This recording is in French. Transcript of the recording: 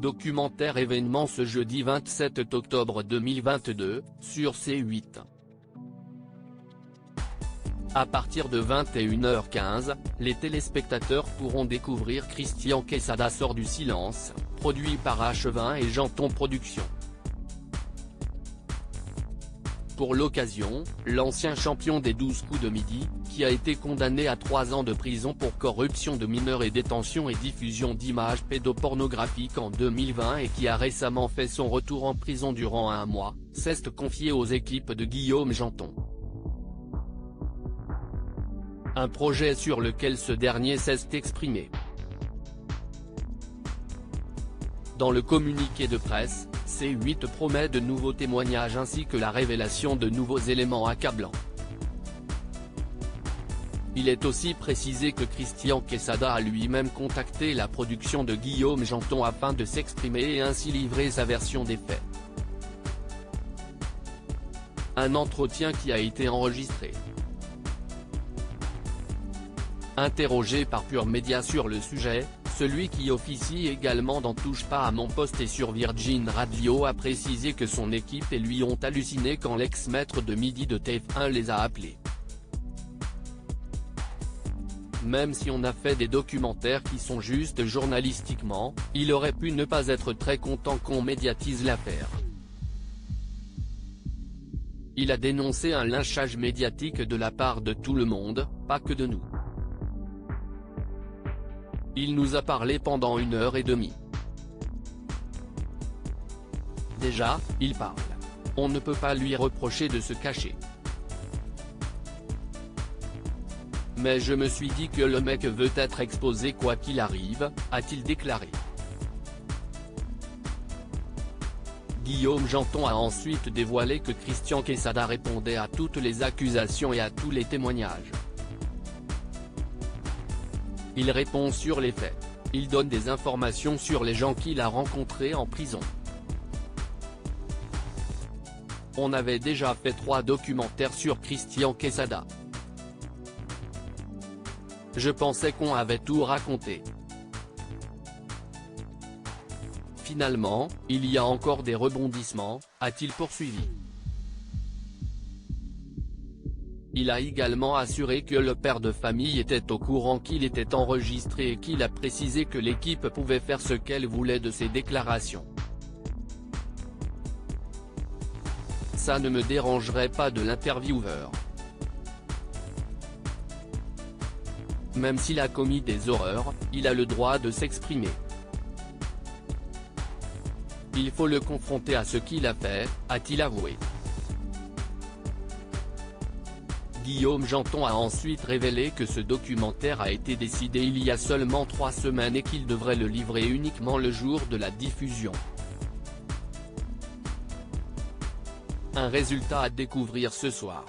Documentaire événement ce jeudi 27 octobre 2022, sur C8. À partir de 21h15, les téléspectateurs pourront découvrir Christian Quesada sort du silence, produit par H20 et Janton Productions. Pour l'occasion, l'ancien champion des 12 coups de midi, qui a été condamné à 3 ans de prison pour corruption de mineurs et détention et diffusion d'images pédopornographiques en 2020 et qui a récemment fait son retour en prison durant 1 mois, s'est confié aux équipes de Guillaume Janton. Un projet sur lequel ce dernier s'est exprimé. Dans le communiqué de presse, C8 promet de nouveaux témoignages ainsi que la révélation de nouveaux éléments accablants. Il est aussi précisé que Christian Quesada a lui-même contacté la production de Guillaume Janton afin de s'exprimer et ainsi livrer sa version des faits. Un entretien qui a été enregistré. Interrogé par Pure Média sur le sujet, celui qui officie également dans Touche pas à mon poste et sur Virgin Radio a précisé que son équipe et lui ont halluciné quand l'ex-maître de midi de TF1 les a appelés. Même si on a fait des documentaires qui sont justes journalistiquement, il aurait pu ne pas être très content qu'on médiatise l'affaire. Il a dénoncé un lynchage médiatique de la part de tout le monde, pas que de nous. Il nous a parlé pendant 1h30. Déjà, il parle. On ne peut pas lui reprocher de se cacher. Mais je me suis dit que le mec veut être exposé quoi qu'il arrive, a-t-il déclaré. Guillaume Janton a ensuite dévoilé que Christian Quesada répondait à toutes les accusations et à tous les témoignages. Il répond sur les faits. Il donne des informations sur les gens qu'il a rencontrés en prison. On avait déjà fait 3 documentaires sur Christian Quesada. Je pensais qu'on avait tout raconté. Finalement, il y a encore des rebondissements, a-t-il poursuivi. Il a également assuré que le père de famille était au courant qu'il était enregistré et qu'il a précisé que l'équipe pouvait faire ce qu'elle voulait de ses déclarations. Ça ne me dérangerait pas de l'intervieweur. Même s'il a commis des horreurs, il a le droit de s'exprimer. Il faut le confronter à ce qu'il a fait, a-t-il avoué. Guillaume Janton a ensuite révélé que ce documentaire a été décidé il y a seulement 3 semaines et qu'il devrait le livrer uniquement le jour de la diffusion. Un résultat à découvrir ce soir.